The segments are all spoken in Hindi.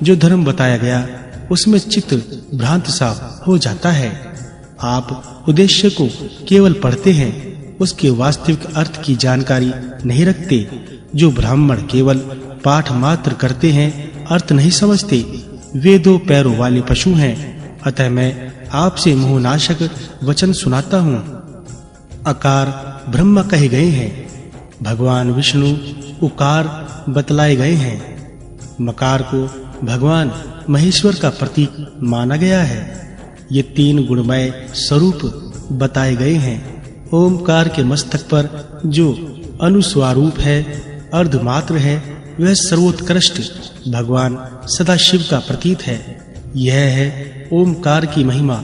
जो धर्म बताया गया उसमें चित्त भ्रांत सा हो जाता है। आप उद्देश्य को केवल पढ़ते हैं, उसके वास्तविक अर्थ की जानकारी नहीं रखते। जो ब्राह्मण केवल पाठ मात्र करते हैं, अर्थ नहीं समझते, वे दो पैरों वाले पशु हैं। अतः मैं आपसे मोहनाशक वचन सुनाता हूँ। अकार ब्रह्म कहे गए हैं, भगवान विष्णु उकार बतलाए गए हैं, मकार को भगवान महेश्वर का प्रतीक माना गया है। ये तीन गुणमय स्वरूप बताए गए हैं। ओमकार के मस्तक पर जो अनुस्वारूप है, अर्धमात्र है, वह सर्वोत्कृष्ट भगवान सदाशिव का प्रतीक है। यह है ओमकार की महिमा,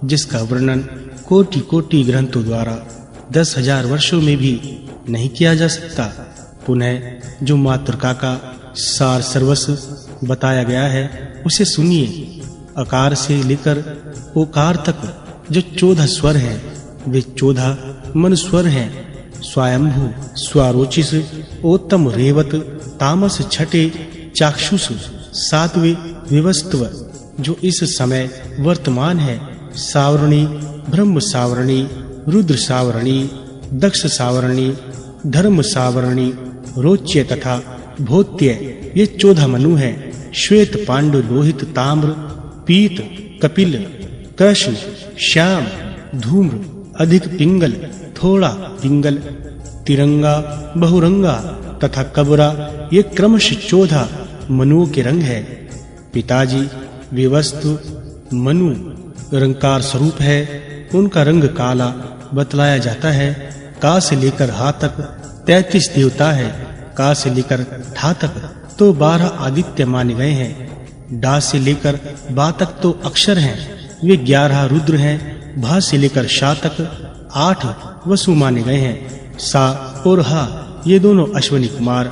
जिसका वर्णन कोटि-कोटि ग्रंथों द्वारा 10,000 वर्षों में भी नहीं किया जा सकता। पुनः जो मातृका का सार सर्वस्व बताया गया है, उसे सुनिए। अकार से लेकर ओकार तक जो 14 स्वर हैं, वे 14 मनुस्वर हैं। स्वयंभू, स्वारोचिष, उत्तम, रेवत, तामस, छठे, चाक्षुष, सातवें विवस्त्व जो इस समय वर्तमान है, सावरणी, ब्रह्म सावरणी, रुद्र सावरणी, दक्ष सावरणी, धर्म सावरणी, रोच्य तथा भोत्य, ये 14 मनु हैं। श्वेत, पांडु, लोहित, ताम्र, पीत, कपिल, कृष्ण, श्याम, धूम्र, अधिक पिंगल, थोड़ा पिंगल, तिरंगा, बहुरंगा तथा कबरा, ये क्रमशः 14 मनुओं के रंग है। पिताजी विवस्तु मनु रंगकार स्वरूप है, उनका रंग काला बतलाया जाता है। का से लेकर हा तक 33 देवता है। का से लेकर ठा तक तो 12 आदित्य माने गए हैं। डा से लेकर बा तक तो अक्षर हैं, वे 11 रुद्र हैं। भा से लेकर शा तक 8 वसु माने गए हैं। सा और हा ये दोनों अश्विनी कुमार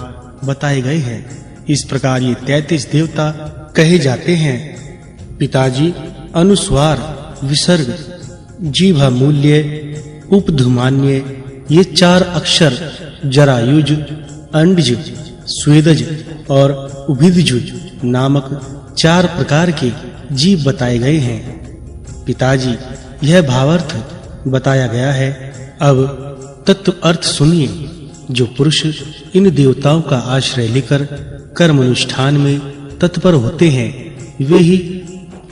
बताए गए हैं। इस प्रकार ये 33 देवता कहे जाते हैं। पिताजी अनुस्वार, विसर्ग, जीभा मूल्य, उपधुमान्य, ये 4 अक्षर जरायुज, अंडज, स्वेदज और उभिदजुज नामक 4 प्रकार के जीव बताए गए हैं। पिताजी यह भावार्थ बताया गया है। अब तत्व अर्थ सुनिए। जो पुरुष इन देवताओं का आश्रय लेकर कर्म अनुष्ठान में तत्पर होते हैं, वे ही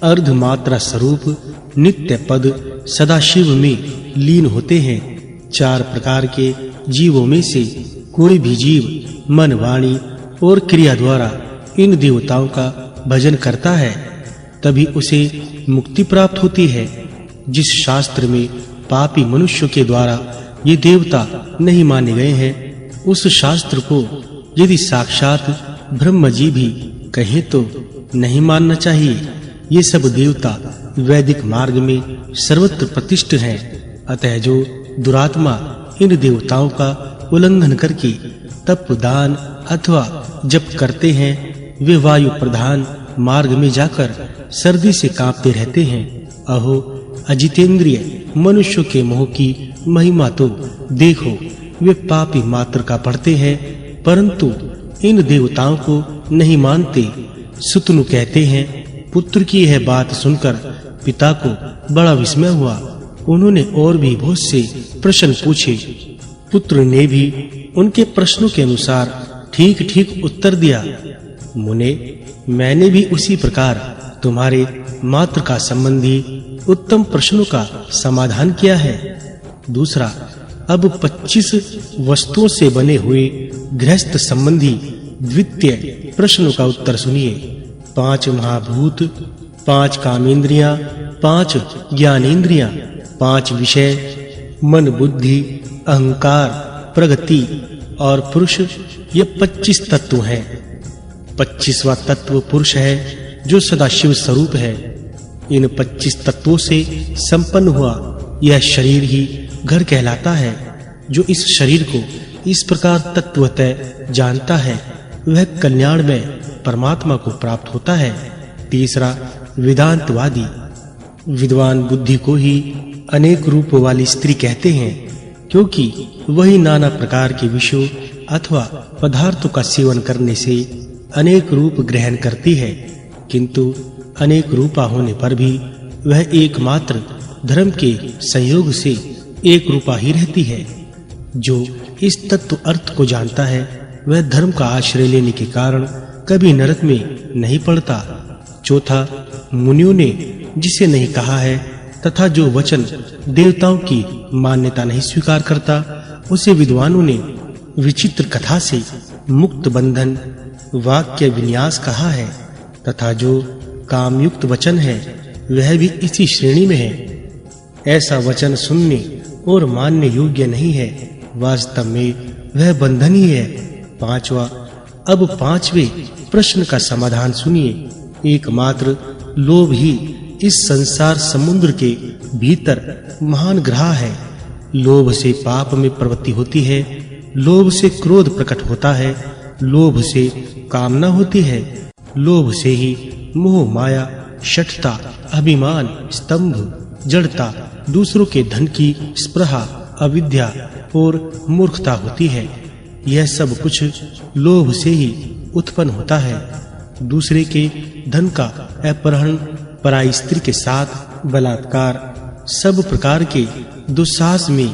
अर्धमात्रा स्वरूप नित्य पद सदाशिव में लीन होते हैं। 4 प्रकार के जीवों में से कोई भी जीव मन, वाणी और क्रिया द्वारा इन देवताओं का भजन करता है, तभी उसे मुक्ति प्राप्त होती है। जिस शास्त्र में पापी मनुष्य के द्वारा ये देवता नहीं माने गए हैं, उस शास्त्र को यदि साक्षात ब्रह्म जी भी कहें तो नहीं मानना चाहिए। ये सब देवता वैदिक मार्ग में सर्वत्र प्रतिष्ठित हैं। अतः जो दुरात्मा इन देवताओं का उल्लंघन करके तप, दान अथवा जप करते हैं, वे वायु प्रधान मार्ग में जाकर सर्दी से कांपते रहते हैं। अहो अजितेंद्रिय मनुष्य के मोह की महिमा तो देखो। वे पापी मात्र का पढ़ते हैं, परंतु इन देवताओं को नहीं मानते। सुतनु कहते हैं, पुत्र की यह बात सुनकर पिता को बड़ा विस्मय हुआ। उन्होंने और भी बहुत से प्रश्न पूछे। पुत्र ने भी उनके प्रश्नों के अनुसार ठीक-ठीक उत्तर दिया। मुने, मैंने भी उसी प्रकार तुम्हारे मातृका संबंधी उत्तम प्रश्नों का समाधान किया है। दूसरा, अब 25 वस्तुओं से बने हुए गृहस्थ संबंधी द्वितीय प्रश्नों का उत्तर सुनिए। 5 महाभूत, 5 कामेंद्रियां, 5 ज्ञानेंद्रियां, 5 विषय, मन, बुद्धि, अहंकार, प्रगति और पुरुष, ये 25 तत्व हैं। 25वां तत्व पुरुष है, जो सदाशिव स्वरूप है। इन 25 तत्वों से संपन्न हुआ यह शरीर ही घर कहलाता है। जो इस शरीर को इस प्रकार तत्वतः जानता है, वह कल्याण में परमात्मा को प्राप्त होता है। तीसरा, वेदांतवादी विद्वान बुद्धि को ही अनेक रूप वाली स्त्री कहते हैं, क्योंकि वही नाना प्रकार के विषयों अथवा पदार्थों का सेवन करने से अनेक रूप ग्रहण करती है। किंतु अनेक रूपा होने पर भी वह एकमात्र धर्म के संयोग से एक रूपा ही रहती है। जो इस तत्व अर्थ को जानता है वह धर्म का आश्रय लेने के कारण कभी नरक में नहीं पड़ता। चौथा, मुनियों ने जिसे नहीं कहा है तथा जो वचन देवताओं की मान्यता नहीं स्वीकार करता उसे विद्वानों ने विचित्र कथा से मुक्त बंधन वाक्य विन्यास कहा है तथा जो कामयुक्त वचन है वह भी इसी श्रेणी में है। ऐसा वचन सुनने और मानने योग्य नहीं है, वास्तव में वह बंधन ही है। पांचवा, अब पांचवें प्रश्न का समाधान सुनिए। एकमात्र लोभ ही इस संसार समुद्र के भीतर महान ग्रह है। लोभ से पाप में प्रवृत्ति होती है, लोभ से क्रोध प्रकट होता है, लोभ से कामना होती है, लोभ से ही मोह माया शठता अभिमान स्तंभ जड़ता दूसरों के धन की स्पृहा अविद्या और मूर्खता होती है। यह सब कुछ लोभ से ही उत्पन्न होता है। दूसरे के धन का अपहरण, पराई स्त्री के साथ बलात्कार, सब प्रकार के दुस्साहस में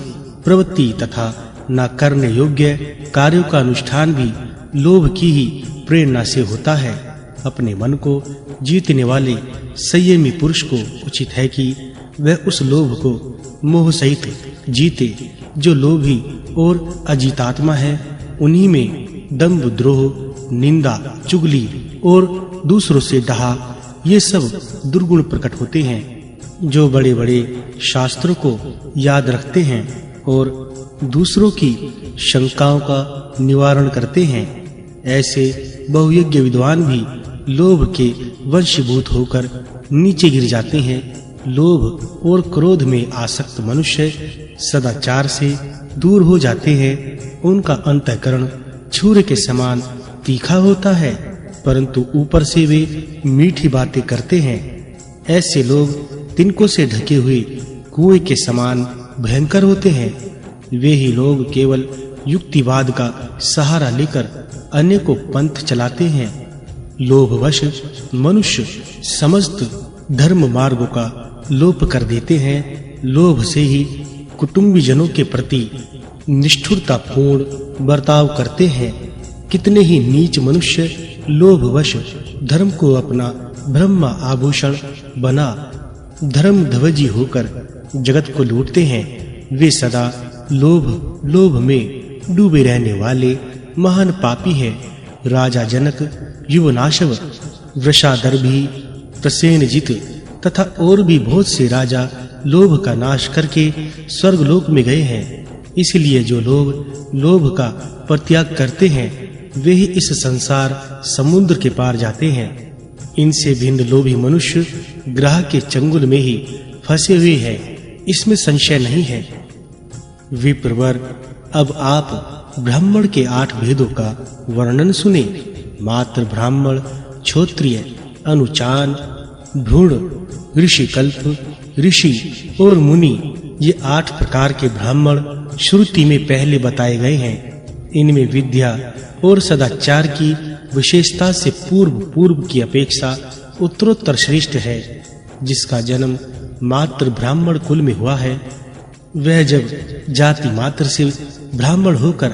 प्रवृत्ति तथा न करने योग्य कार्यों का अनुष्ठान भी लोभ की ही प्रेरणा से होता है। अपने मन को जीतने वाले संयमी पुरुष को उचित है कि वह उस लोभ को मोह सहित जीते। जो लोभी और अजीतात्मा है उन्हीं में दंभ, द्रोह, निंदा, चुगली और दूसरों से डहा ये सब दुर्गुण प्रकट होते हैं। जो बड़े-बड़े शास्त्रों को याद रखते हैं और दूसरों की शंकाओं का निवारण करते हैं, ऐसे बहुयज्ञ विद्वान भी लोभ के वशीभूत होकर नीचे गिर जाते हैं। लोभ और क्रोध में आसक्त मनुष्य सदाचार से दूर हो जाते हैं। उनका अंतःकरण छुरे के समान तीखा होता है, परंतु ऊपर से वे मीठी बातें करते हैं। ऐसे लोग तिनकों से ढके हुए कुएं के समान भयंकर होते हैं। वे ही लोग केवल युक्तिवाद का सहारा लेकर अनेकों पंथ चलाते हैं। लोभवश मनुष्य समस्त धर्म मार्गों का लोप कर देते हैं। लोभ से ही कुटुंबी जनों के प्रति निष्ठुरतापूर्ण बर्ताव करते हैं। कितने ही नीच मनुष्य लोभवश धर्म को अपना ब्रह्म आभूषण बना धर्म ध्वजी होकर जगत को लूटते हैं। वे सदा लोभ में डूबे रहने वाले महान पापी हैं। राजा जनक, युवनाशव, वृषादर्भी, प्रसेनजित तथा और भी बहुत से राजा लोभ का नाश करके स्वर्गलोक में गए हैं। इसलिए जो लोग लोभ का परित्याग करते हैं वे ही इस संसार समुद्र के पार जाते हैं। इनसे भिन्न लोभी मनुष्य ग्रह के चंगुल में ही फंसे हुए हैं, इसमें संशय नहीं है। विप्रवर, अब आप ब्राह्मण के 8 भेदों का वर्णन सुने। मात्र ब्राह्मण, क्षोत्रिय, अनुचान, भ्रूण, ऋषिकल्प, ऋषि और मुनि ये 8 प्रकार के ब्राह्मण श्रुति में पहले बताए गए हैं। इनमें विद्या और सदाचार की विशेषता से पूर्व की अपेक्षा उत्तरोत्तर श्रेष्ठ है। जिसका जन्म मात्र ब्राह्मण कुल में हुआ है वह जब जाति मात्र से ब्राह्मण होकर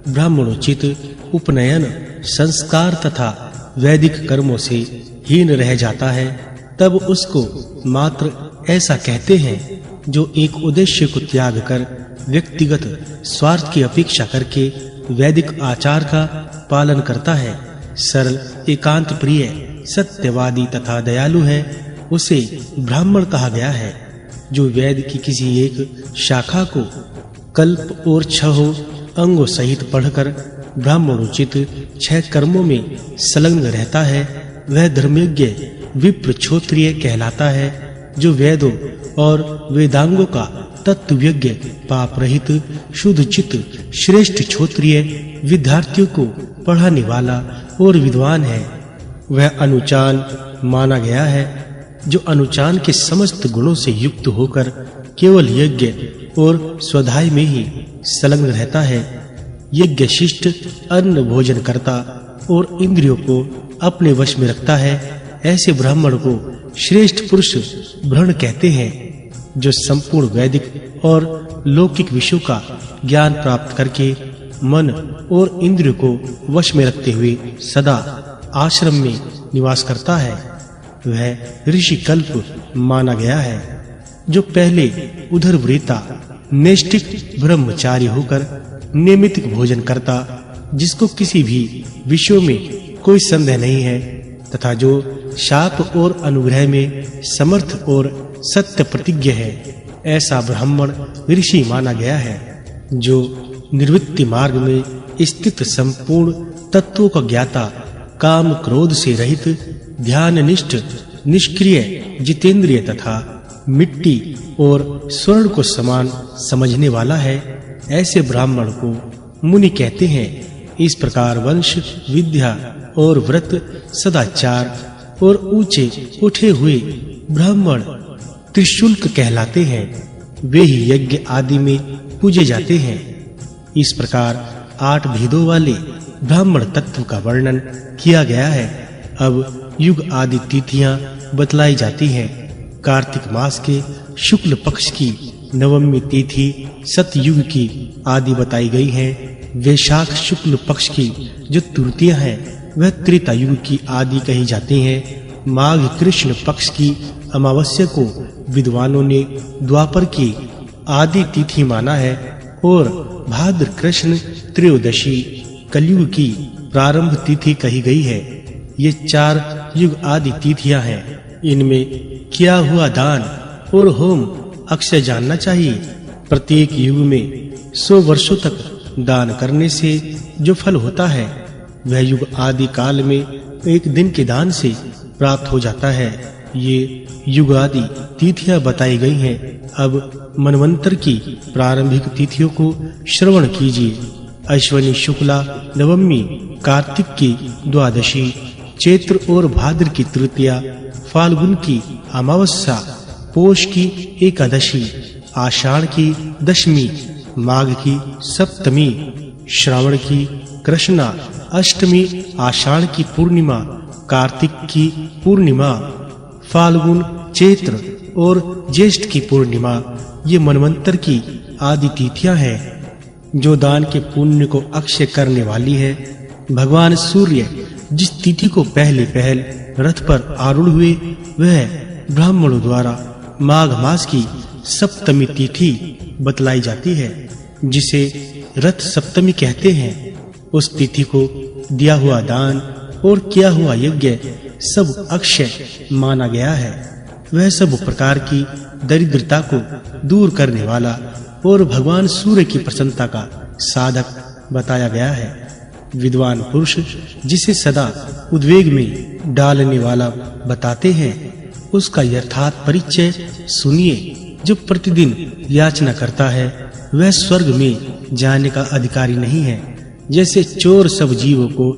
ब्राह्मणोचित उपनयन, संस्कार तथा वैदिक कर्मों से हीन रह जाता है तब उसको मात्र ऐसा कहते हैं जो एक उद्देश्य को त्याग कर व्यक्तिगत स्वार्थ की अपेक्षा करके वैदिक आचार का पालन करता है। सरल, एकांत प्रिय, सत्यवादी तथा दयालु है उसे ब्राह्मण कहा गया है। जो वेद की किसी एक शाखा को कल्प और 6 अंगों सहित पढ़कर ब्राह्मणोचित 6 कर्मों में संलग्न रहता है वह धर्मज्ञ विप्र क्षोत्रिय कहलाता है। जो वेदों और वेदांगों का तत्वज्ञ, पाप रहित, शुद्ध चित्त, श्रेष्ठ क्षोत्रिय विद्यार्थियों को पढ़ाने वाला और विद्वान है वह अनुचान माना गया है। जो अनुचान के समस्त गुणों से युक्त होकर केवल यज्ञ और स्वाध्याय में ही संलग्न रहता है। यज्ञ शिष्ट अन्न भोजन करता और इंद्रियों को अपने वश में रखता है। ऐसे ब्राह्मण को श्रेष्ठ पुरुष ब्रह्मण कहते हैं, जो संपूर्ण वैदिक और लौकिक विषयों का ज्ञान प्राप्त करके मन और इंद्रियों को वश में रखते हुए सदा आश्रम में निवास करता है। वह ऋषि कल्प माना गया है, जो पहले उधर व्रता नैष्ठिक ब्रह्मचारी होकर नियमित भोजन करता, जिसको किसी भी विषय में कोई संदेह नहीं है, तथा जो शाप और अनुग्रह में समर्थ और सत्य प्रतिज्ञ है। ऐसा ब्राह्मण ऋषि माना गया है, जो निर्वृत्ति मार्ग में स्थित संपूर्ण तत्वों का ज्ञाता, काम क्रोध से रहित, ध्याननिष्ठ, निष्क्रिय, जितेंद्रिय तथा मिट्टी और स्वर्ण को समान समझने वाला है। ऐसे ब्राह्मण को मुनि कहते हैं। इस प्रकार वंश, विद्या और व्रत, सदाचार और ऊंचे उठे हुए ब्राह्मण त्रिशुल्क कहलाते हैं। वे ही यज्ञ आदि में पूजे जाते हैं। इस प्रकार 8 भेदों वाले ब्राह्मण तत्व का वर्णन किया गया है। अब युग आदि तिथियां बतलाई जाती हैं। कार्तिक मास के शुक्ल पक्ष की नवमी तिथि सतयुग की आदि बताई गई है। वैशाख शुक्ल पक्ष की जो तृतीया है, वह त्रेता युग की आदि कही जाती है। माघ कृष्ण पक्ष की अमावस्या को विद्वानों ने द्वापर की आदि तिथि माना है और भाद्र कृष्ण त्रयोदशी कलयुग की प्रारंभ तिथि कही गई है। ये 4 युग आदि तिथियां हैं। इनमें किया हुआ दान और होम अक्षय जानना चाहिए। प्रत्येक युग में 100 वर्षों तक दान करने से जो फल होता है, वह युग आदि काल में एक दिन के दान से प्राप्त हो जाता है। ये युग आदि तिथियां बताई गई हैं। अब मनवंतर की प्रारंभिक तिथियों को श्रवण कीजिए। अश्विनी शुक्ला नवमी, कार्तिक की द्वादशी, चैत्र और भाद्र की तृतीया, फाल्गुन की अमावस्या, पौष की एकादशी, आषाढ़ की दशमी, माघ की सप्तमी, श्रावण की कृष्णा अष्टमी, आषाढ़ की पूर्णिमा, कार्तिक की पूर्णिमा, फाल्गुन, चैत्र और ज्येष्ठ की पूर्णिमा। ये मनवंतर की आदि तिथियां हैं, जो दान के पुण्य को अक्षय करने वाली है। भगवान सूर्य जिस तिथि को पहले रथ पर आरूढ़ हुए, वह ब्राह्मणों द्वारा माघ मास की सप्तमी तिथि बतलाई जाती है, जिसे रथ सप्तमी कहते हैं। उस तिथि को दिया हुआ दान और किया हुआ यज्ञ सब अक्षय माना गया है। वह सब प्रकार की दरिद्रता को दूर करने वाला और भगवान सूर्य की प्रसन्नता का साधक बताया गया है। विद्वान पुरुष जिसे सदा उद्वेग में डालने वाला बताते हैं, उसका यथार्थ परिचय सुनिए। जो प्रतिदिन याचना करता है, वह स्वर्ग में जाने का अधिकारी नहीं है। जैसे चोर सब जीवों को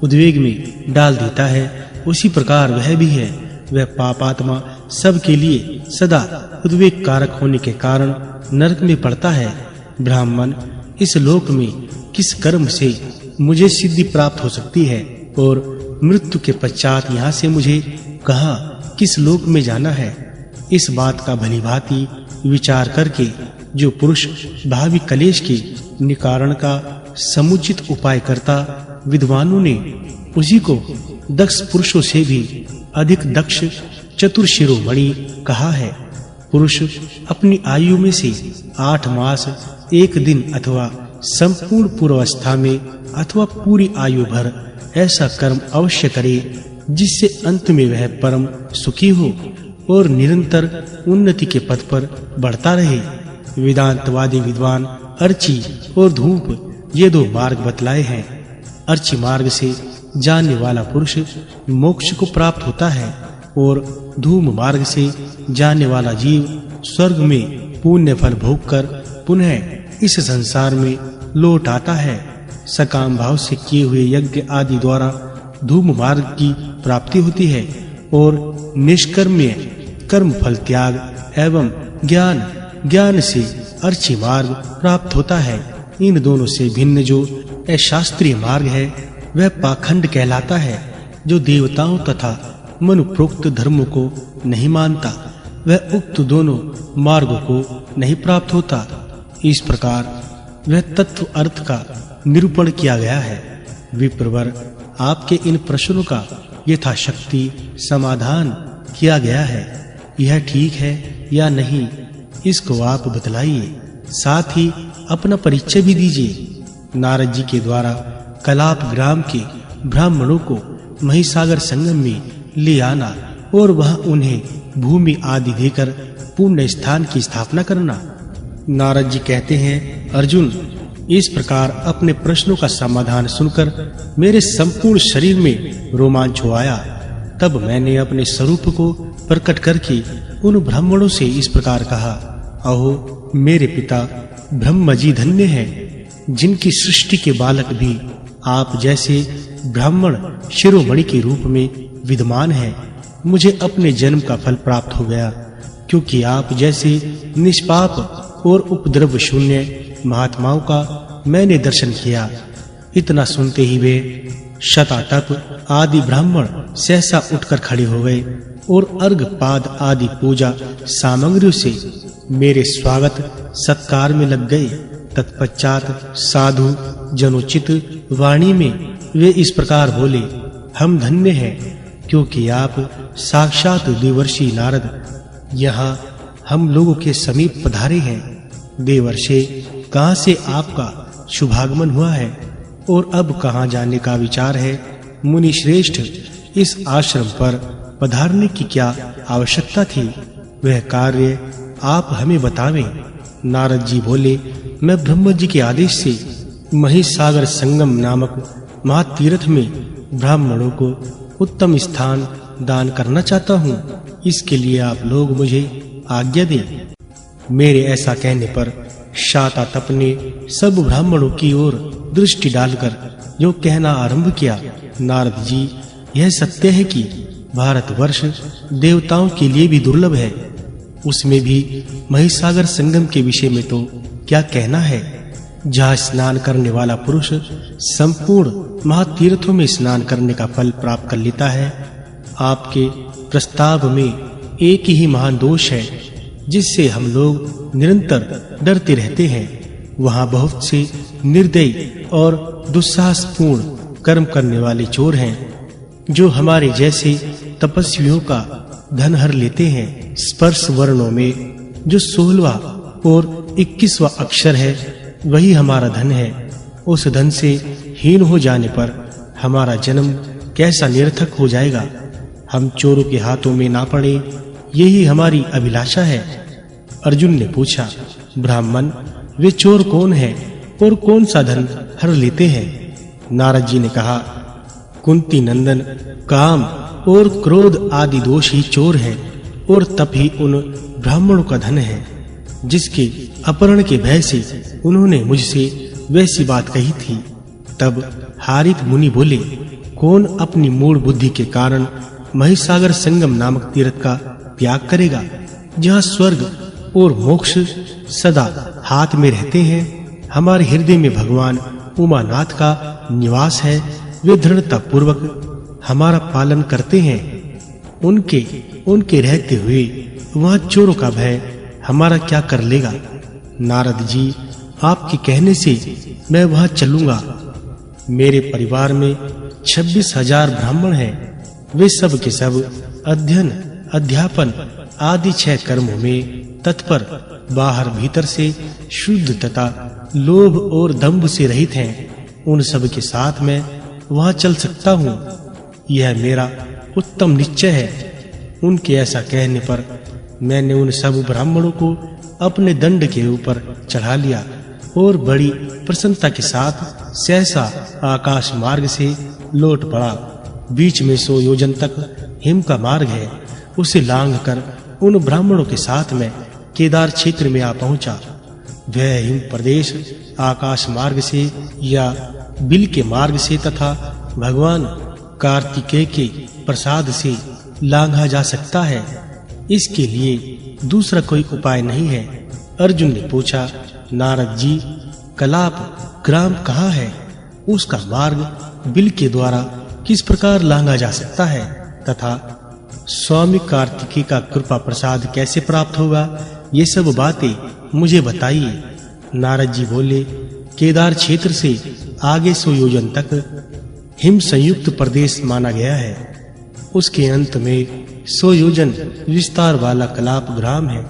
उद्वेग में डाल देता है, उसी प्रकार वह भी है। वह पापात्मा सब के लिए सदा उद्वेग कारक होने के कारण नरक में पड़ता है। ब्राह्मण, इस लोक में किस कर्म से मुझे सिद्धि प्राप्त हो सकती है और मृत्यु के पश्चात यहाँ से मुझे कहाँ किस लोक में जाना है? इस बात का भलीभांति विचार करके जो पुरुष भावी कलेश के निवारण का समुचित उपाय करता, विद्वानों ने उसी को दक्ष पुरुषों से भी अधिक दक्ष चतुर शिरोमणि कहा है। पुरुष अपनी आयु में से 8 मास, 1 दिन अथवा संपूर्ण पूर्वावस्था में अथवा पूरी आयु भर ऐसा कर्म अवश्य करे, जिससे अंत में वह परम सुखी हो और निरंतर उन्नति के पथ पर बढ़ता रहे। वेदांतवादी विद्वान अर्ची और धूप ये 2 मार्ग बतलाए हैं। अर्ची मार्ग से जानने वाला पुरुष मोक्ष को प्राप्त होता है और धूम मार्ग से जानने वाला जीव स्वर्ग में पुण्य फल भोगकर पुनः इस संसार में लौट आता है। सकाम भाव से किए हुए यज्ञ आदि द्वारा धूम मार्ग की प्राप्ति होती है और निष्कर्म्य कर्म फल त्याग एवं ज्ञान से अर्ची मार्ग प्राप्त होता है। इन दोनों से भिन्न जो अशास्त्रीय मार्ग है, वह पाखंड कहलाता है, जो देवताओं तथा मनुप्रोक्त धर्मों को नहीं मानता, वह उक्त दोनों मार्गों को नहीं प्राप्त होता। इस प्रकार वह तत्व अर्थ का निरूपण किया गया है। विप्रवर, आपके इन प्रश्नों का यथाशक्ति समाधान किया गया है। यह ठीक है या नहीं, इसको आप बतलाइए। साथ ही अपना परिचय भी दीजिए। नारद जी के द्वारा कलाप ग्राम के ब्राह्मणों को महिसागर संगम में ले आना और वहां उन्हें भूमि आदि देकर पुण्य स्थान की स्थापना करना। नारद जी कहते हैं, अर्जुन, इस प्रकार अपने प्रश्नों का समाधान सुनकर मेरे संपूर्ण शरीर में रोमांच हो आया। तब मैंने अपने स्वरूप को प्रकट करके उन ब्राह्मणों से इस प्रकार कहा, अहो मेरे पिता ब्रह्म जी धन्य हैं, जिनकी सृष्टि के बालक भी आप जैसे ब्राह्मण शिरोमणि के रूप में विद्यमान हैं। मुझे अपने जन्म का फल प्राप्त हो गया, क्योंकि आप जैसे निष्पाप और उपद्रव शून्य महात्माओं का मैंने दर्शन किया। इतना सुनते ही वे शतातप आदि ब्राह्मण सहसा उठकर खड़े हो गए और अर्घपाद आदि पूजा सामग्रियों से मेरे स्वागत सत्कार में लग गए। तत्पश्चात साधु जनोचित वाणी में वे इस प्रकार बोले, हम धन्य हैं, क्योंकि आप साक्षात देवर्षि नारद यहाँ हम लोगों के समीप पधारे हैं। देवर्षे, कहाँ से आपका शुभागमन हुआ है और अब कहाँ जाने का विचार है? मुनि श्रेष्ठ, इस आश्रम पर पधारने की क्या आवश्यकता थी? वह कार्य आप हमें बतावें। नारद जी बोले, मैं ब्रह्म जी के आदेश से महिसागर संगम नामक महातीर्थ में ब्राह्मणों को उत्तम स्थान दान करना चाहता हूँ। इसके लिए आप लोग मुझे आज्ञा दें। मेरे ऐसा कहने पर शातातप ने सब ब्राह्मणों की ओर दृष्टि डालकर जो कहना आरंभ किया, नारद जी, यह सत्य है कि भारतवर्ष देवताओं के लिए भी दुर्लभ है। उसमें भी महिसागर संगम के विषय में तो क्या कहना है, जहाँ स्नान करने वाला पुरुष संपूर्ण महातीर्थों में स्नान करने का फल प्राप्त कर लेता है। आपके प्रस्ताव में एक ही महान दोष है, जिससे हम लोग निरंतर डरते रहते हैं। वहाँ बहुत से निर्दयी और दुस्साहसपूर्ण कर्म करने वाले चोर हैं, जो हमारे जैसे तपस्वियों का धन हर लेते हैं। स्पर्श वर्णों में जो 16वां और 21वां अक्षर है, वही हमारा धन है। उस धन से हीन हो जाने पर हमारा जन्म कैसा निरर्थक हो जाएगा। हम चोरों के हाथों में ना पड़े, यही हमारी अभिलाषा है। अर्जुन ने पूछा, ब्राह्मण, वे चोर कौन हैं और कौन सा धन हर लेते हैं? नारद जी ने कहा, कुंती नंदन, काम और क्रोध आदि दोष ही चोर हैं, और तप ही उन ब्राह्मणों का धन है, जिसके अपहरण के भय से उन्होंने मुझसे वैसी बात कही थी। तब हारित मुनि बोले, कौन अपनी मूढ़ बुद्धि के कारण महिसागर संगम नामक तीर्थ का त्याग करेगा, जहाँ स्वर्ग और मोक्ष सदा हाथ में रहते हैं? हमारे हृदय में भगवान उमानाथ का निवास है। वे दृढ़ता पूर्वक हमारा पालन करते हैं। उनके रहते हुए वहाँ चोरों का भय हमारा क्या कर लेगा? नारद जी, आपके कहने से मैं वहाँ चलूंगा। मेरे परिवार में 26,000 ब्राह्मण हैं। वे सब के सब अध्ययन, अध्यापन आदि 6 कर्मों में तत्पर, बाहर भीतर से शुद्ध तथा लोभ और दंभ से रहित हैं। उन सब के साथ मैं वहाँ चल सकता हूँ, यह मेरा उत्तम निश्चय है। उनके ऐसा कहने पर मैंने उन सब ब्राह्मणों को अपने दंड के ऊपर चढ़ा लिया और बड़ी प्रसन्नता के साथ सहसा आकाश मार्ग से लौट पड़ा। बीच में 100 योजन तक हिम का मार्ग है। उसे लांघकर उन ब्राह्मणों के साथ में केदार क्षेत्र में आ पहुंचा। वह हिम प्रदेश आकाश मार्ग से या बिल के मार्ग से तथा भगवान कार्तिकेय के प्रसाद से लांघा जा सकता है। इसके लिए दूसरा कोई उपाय नहीं है। अर्जुन ने पूछा, नारद जी, कलाप ग्राम कहाँ है? उसका मार्ग बिल के द्वारा किस प्रकार लांघा जा सकता है तथा स्वामी कार्तिकेय का कृपा प्रसाद कैसे प्राप्त होगा, ये सब बातें मुझे बताइए। नारद जी बोले, केदार क्षेत्र से आगे 100 योजन तक हिम संयुक्त प्रदेश माना गया है। उसके अंत में 100 योजन विस्तार वाला कलाप ग्राम है।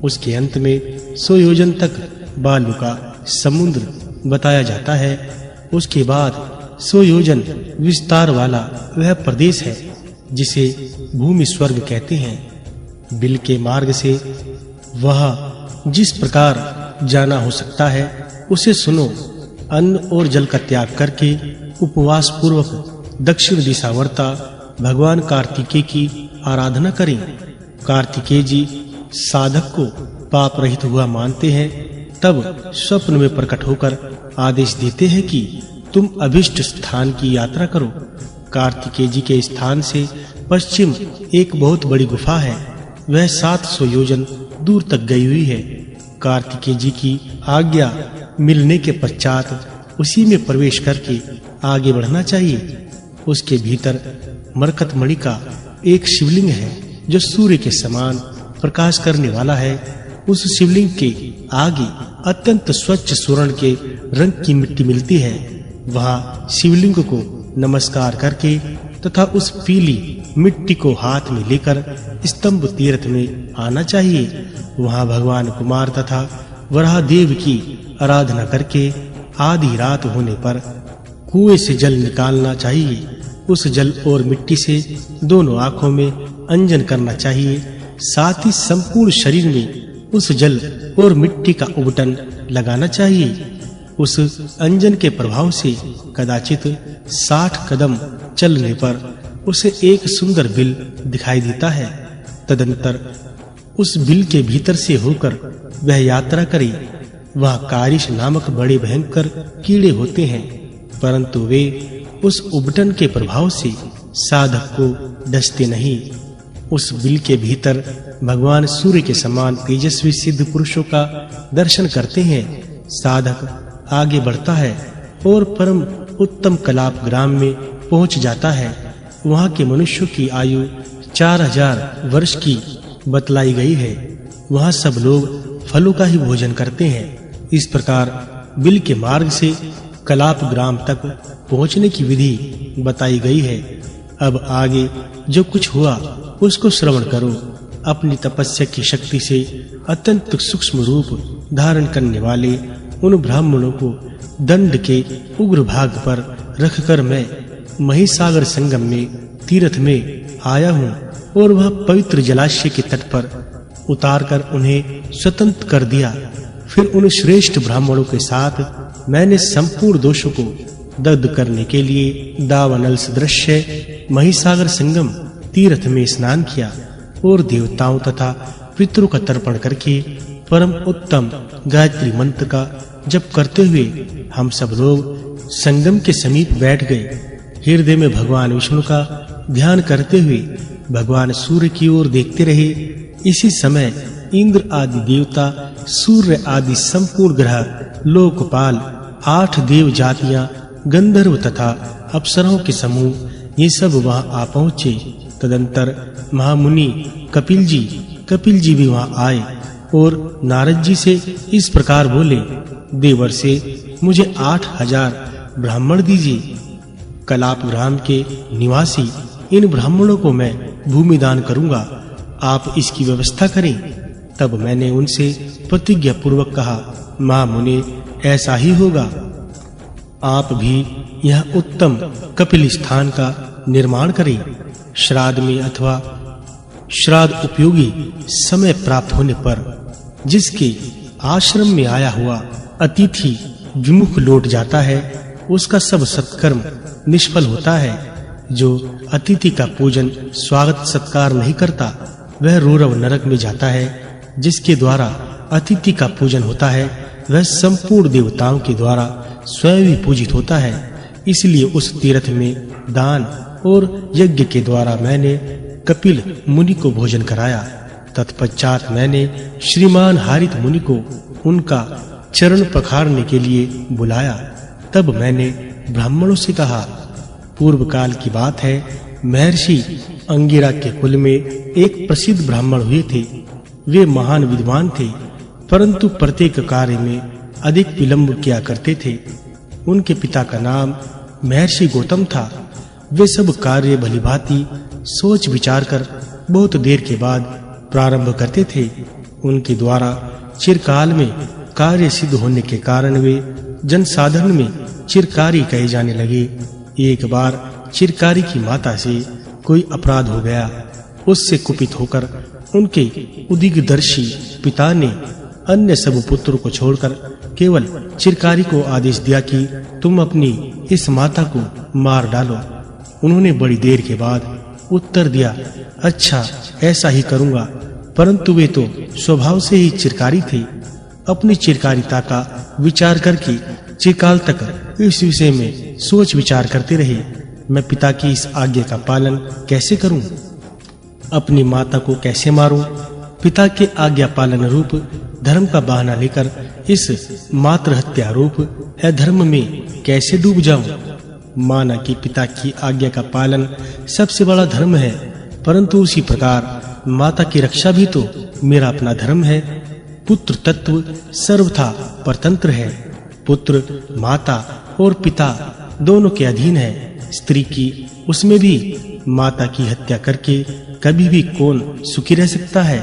उसके अंत में 100 योजन तक बालू का समुद्र बताया जाता है। उसके बाद 100 योजन विस्तार वाला वह प्रदेश है जिसे भूमि स्वर्ग कहते हैं। बिल के मार्ग से वह जिस प्रकार जाना हो सकता है उसे सुनो। अन्न और जल का त्याग करके उपवास पूर्वक दक्षिण दिशावर्ता भगवान कार्तिकेय की आराधना करें। कार्तिकेय जी साधक को पाप रहित हुआ मानते हैं। तब स्वप्न में प्रकट होकर आदेश देते हैं कि तुम अभिष्ट स्थान की यात्रा करो। कार्तिकेय जी के स्थान से पश्चिम एक बहुत बड़ी गुफा है। वह 700 योजन दूर तक गई हुई है। कार्तिकेय जी की आज्ञा मिलने के पश्चात उसी में प्रवेश करके आगे बढ़ना चाहिए। उसके भीतर मरकत मणि का एक शिवलिंग है जो सूर्य के समान प्रकाश करने वाला है। उस शिवलिंग के आगे अत्यंत स्वच्छ स्वर्ण के रंग की मिट्टी मिलती है। वहां शिवलिंग को नमस्कार करके तथा उस पीली मिट्टी को हाथ में लेकर स्तंभ तीर्थ में आना चाहिए। वहां भगवान कुमार तथा वराह देव की आराधना करके आधी रात होने पर कुएं से जल निकालना चाहिए। उस जल और मिट्टी से दोनों आंखों में अंजन करना चाहिए। साथ ही संपूर्ण शरीर में उस जल और मिट्टी का उबटन लगाना चाहिए। उस अंजन के प्रभाव से कदाचित 60 कदम चलने पर उसे एक सुंदर बिल दिखाई देता है। तदंतर उस बिल के भीतर से होकर वह यात्रा करे। वह कारिश नामक बड़े भयंकर कीड़े होते हैं, परंतु वे उस उबटन के प्रभाव से साधक को डसते नहीं। उस बिल के भीतर भगवान सूर्य के समान तेजस्वी सिद्ध पुरुषों का दर्शन करते हैं। साधक आगे बढ़ता है और परम उत्तम कलाप ग्राम में पहुंच जाता है। वहां के मनुष्यों की आयु 4000 वर्ष की बतलाई गई है। वहां सब लोग फलों का ही भोजन करते हैं। इस प्रकार बिल के मार्ग से कलाप ग्राम तक पहुंचने की विधि बताई गई है। अब आगे जो कुछ हुआ उसको श्रवण करो। अपनी तपस्या की शक्ति से अत्यंत सूक्ष्म रूप धारण करने वाले उन ब्राह्मणों को दंड के उग्र भाग पर रखकर मैं महिसागर संगम में तीर्थ में आया हूँ और वह पवित्र जलाशय के तट पर उतारकर उन्हें स्वतंत्र कर दिया। फिर उन श्रेष्ठ ब्राह्मणों के साथ मैंने संपूर्ण दोषों को दग्ध करने के लिए दावानल सदृश महिसागर संगम तीर्थ में स्नान किया और देवताओं तथा पितरों का तर्पण करके परम उत्तम गायत्री मंत्र का जप करते हुए हम सब लोग संगम के समीप बैठ गए। हृदय में भगवान विष्णु का ध्यान करते हुए भगवान सूर्य की ओर देखते रहे। इसी समय इंद्र आदि देवता, सूर्य आदि संपूर्ण ग्रह, लोकपाल, 8 देव जातियां, गंधर्व तथा अप्सराओं के समूह ये सब वहां आ पहुंचे। तदंतर महामुनि कपिल जी भी वहां आए और नारद जी से इस प्रकार बोले, देवर से मुझे 8000 ब्राह्मण दीजिए। कलाप ग्राम के निवासी इन ब्राह्मणों को मैं भूमि दान करूंगा, आप इसकी व्यवस्था करें। तब मैंने उनसे प्रतिज्ञा पूर्वक कहा, महामुनि ऐसा ही होगा। आप भी यह उत्तम कपिल स्थान का निर्माण करें। श्राद्ध में अथवा श्राद्ध उपयोगी समय प्राप्त होने पर जिसके आश्रम में आया हुआ अतिथि विमुख लौट जाता है, उसका सब सत्कर्म निष्फल होता है। जो अतिथि का पूजन स्वागत सत्कार नहीं करता, वह रौरव नरक में जाता है। जिसके द्वारा अतिथि का पूजन होता है, वह संपूर्ण देवताओं के द्वारा स्वयं ही पूजित होता है। इसलिए उस तीर्थ में दान और यज्ञ के द्वारा मैंने कपिल मुनि को भोजन कराया। तत्पश्चात मैंने श्रीमान हारित मुनि को उनका चरण पखारने के लिए बुलाया। तब मैंने ब्राह्मणों से कहा, पूर्व काल की बात है, महर्षि अंगिरा के कुल में एक प्रसिद्ध ब्राह्मण हुए थे। वे महान विद्वान थे, परंतु प्रत्येक कार्य में अधिक विलंब किया करते थे। उनके पिता का नाम महर्षि गौतम था। वे सब कार्य भलीभांति सोच विचार कर बहुत देर के बाद प्रारंभ करते थे। उनके द्वारा चिरकाल में कार्य सिद्ध होने के कारण वे जनसाधारण में चिरकारी कहे जाने लगे। एक बार चिरकारी की माता से कोई अपराध हो गया। उससे कुपित होकर उनके उदिग्दर्शी पिता ने अन्य सब पुत्रों को छोड़कर केवल चिरकारी को आदेश दिया कि तुम अपनी इस माता को मार डालो। उन्होंने बड़ी देर के बाद उत्तर दिया, अच्छा ऐसा ही करूंगा। परंतु वे तो स्वभाव से ही चिरकारी थे। अपनी चिरकारिता का विचार करके चिरकाल तक इस विषय में सोच विचार करते रहे। मैं पिता की इस आज्ञा का पालन कैसे करूं? अपनी माता को कैसे मारूं? पिता के आज्ञा पालन रूप धर्म का बहाना लेकर इस मातृ हत्या रूप अधर्म में कैसे डूब जाऊं? माना कि पिता की आज्ञा का पालन सबसे बड़ा धर्म है, परंतु उसी प्रकार माता की रक्षा भी तो मेरा अपना धर्म है। पुत्र तत्व सर्वथा परतंत्र है। पुत्र माता और पिता दोनों के अधीन है। स्त्री की उसमें भी माता की हत्या करके कभी भी कौन सुखी रह सकता है?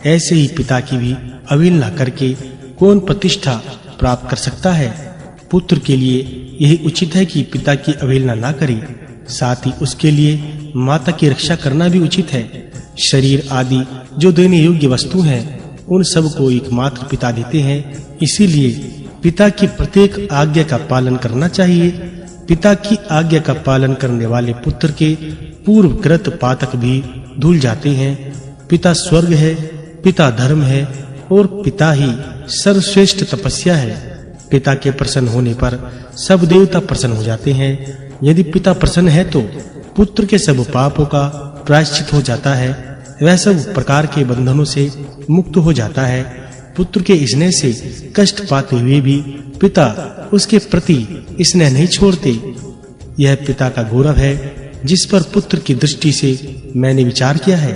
ऐसे ही पिता की भी अवहेलना करके कौन प्रतिष्ठा प्राप्त कर सकता है? पुत्र के लिए यही उचित है कि पिता की अवहेलना ना करे, साथ ही उसके लिए माता की रक्षा करना भी उचित है। शरीर आदि जो देने योग्य वस्तु हैं, उन सब को एकमात्र पिता देते हैं। इसीलिए पिता की प्रत्येक आज्ञा का पालन करना चाहिए। पिता की आज्ञा का पालन करने वाले पुत्र के पूर्वकृत पातक भी धुल जाते हैं। पिता स्वर्ग है, पिता धर्म है और पिता ही सर्वश्रेष्ठ तपस्या है। पिता के प्रसन्न होने पर सब देवता प्रसन्न हो जाते हैं। यदि पिता प्रसन्न है तो पुत्र के सब पापों का प्रायश्चित हो जाता है। वह सब प्रकार के बंधनों से मुक्त हो जाता है। पुत्र के स्नेह से कष्ट पाते हुए भी पिता उसके प्रति स्नेह नहीं छोड़ते। यह पिता का गौरव है, जिस पर पुत्र की दृष्टि से मैंने विचार किया है।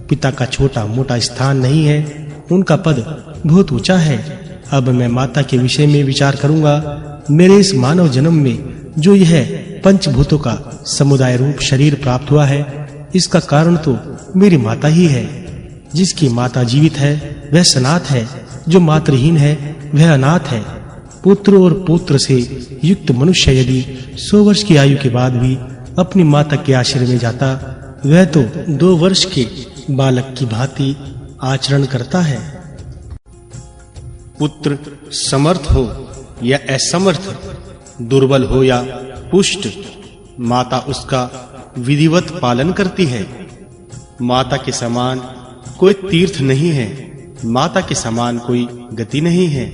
पिता का छोटा मोटा स्थान नहीं है, उनका पद बहुत ऊंचा है। अब मैं माता के विषय में विचार करूंगा। मेरे इस मानव जन्म में जो यह पंचभूतों का समुदाय रूप शरीर प्राप्त हुआ है, इसका कारण तो मेरी माता ही है। जिसकी माता जीवित है वह सनाथ है, जो मातृहीन है वह अनाथ है। पुत्र और पौत्र से युक्त मनुष्य यदि 100 वर्ष की आयु के बाद भी अपनी माता के आश्रय में जाता, वह तो 2 वर्ष के बालक की भांति आचरण करता है। पुत्र समर्थ हो या असमर्थ, दुर्बल हो या पुष्ट, माता उसका विधिवत पालन करती है। माता के समान कोई तीर्थ नहीं है, माता के समान कोई गति नहीं है,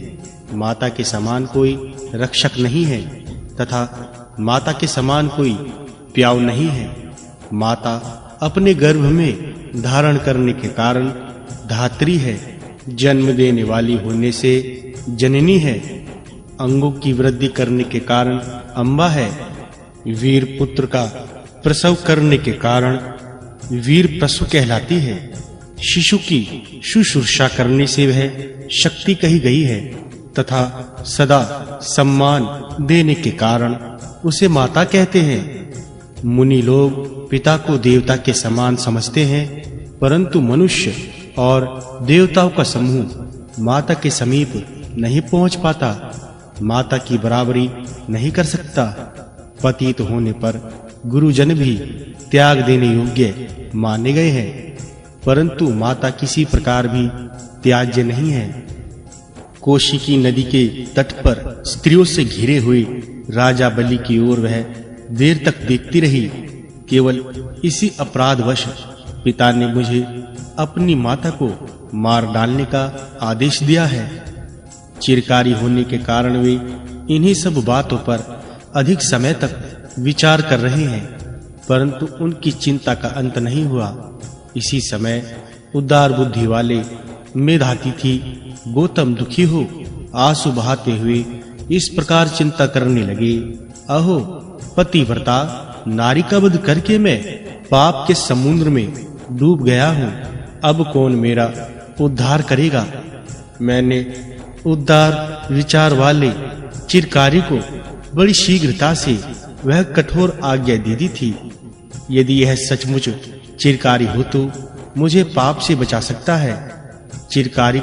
माता के समान कोई रक्षक नहीं है तथा माता के समान कोई प्याऊ नहीं है। माता अपने गर्भ में धारण करने के कारण धात्री है, जन्म देने वाली होने से जननी है, अंगों की वृद्धि करने के कारण अम्बा है, वीर पुत्र का प्रसव करने के कारण वीर प्रसव कहलाती है। शिशु की शुश्रूषा करने से वह शक्ति कही गई है तथा सदा सम्मान देने के कारण उसे माता कहते हैं। मुनि लोग पिता को देवता के समान समझते हैं, परंतु मनुष्य और देवताओं का समूह माता के समीप नहीं पहुंच पाता, माता की बराबरी नहीं कर सकता। पतित होने पर गुरुजन भी त्याग देने योग्य माने गए हैं, परंतु माता किसी प्रकार भी त्याज्य नहीं है। कोशिकी नदी के तट पर स्त्रियों से घिरे हुए राजा बलि की ओर वह देर तक देखती रही। केवल इसी अपराधवश पिता ने मुझे अपनी माता को मार डालने का आदेश दिया है। चिरकारी होने के कारण वे इन्हीं सब बातों पर अधिक समय तक विचार कर रहे हैं, परंतु उनकी चिंता का अंत नहीं हुआ। इसी समय उदार बुद्धि वाले मेधातिथि गौतम दुखी हो आंसू बहाते हुए इस प्रकार चिंता करने लगे, अहो पतिव्रता नारी का वध करके मैं पाप के समुद्र में डूब गया हूँ। अब कौन मेरा उद्धार करेगा? मैंने उदार विचार वाले चिरकारी को बड़ी शीघ्रता से वह कठोर आज्ञा दे दी थी। यदि यह सचमुच चिरकारी हो तो मुझे पाप से बचा सकता है। चिरकारी